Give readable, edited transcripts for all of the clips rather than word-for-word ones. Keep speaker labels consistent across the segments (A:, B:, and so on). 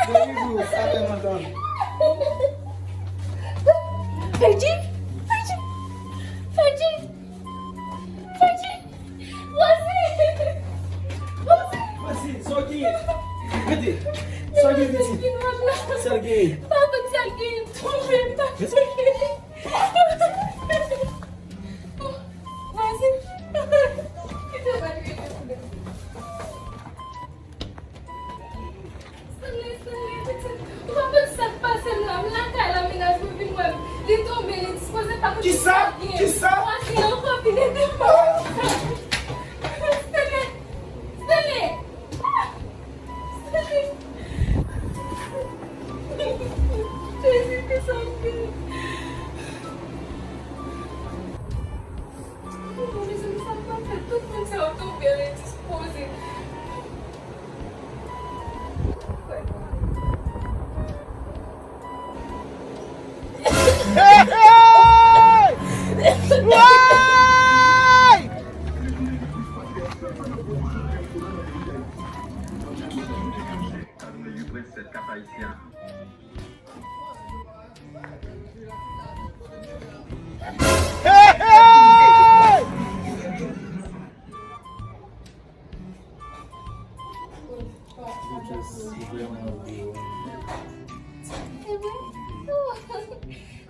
A: Demi-vous, ça fait madame.
B: Fergie? Fergie? Fergie? Fergie? What's
A: Vas-y, Sergei. Vite. Sergei, vite.
B: it?
A: Sergei.
B: Papa, Sergei, tombe, Papa, Sergei.
A: Qui ça? Qui ça?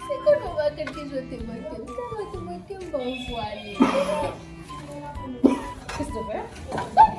B: C'est qu'on va quelque chose de maquillage. Ça va te maquiller, on va voir. Qu'est-ce que tu fais?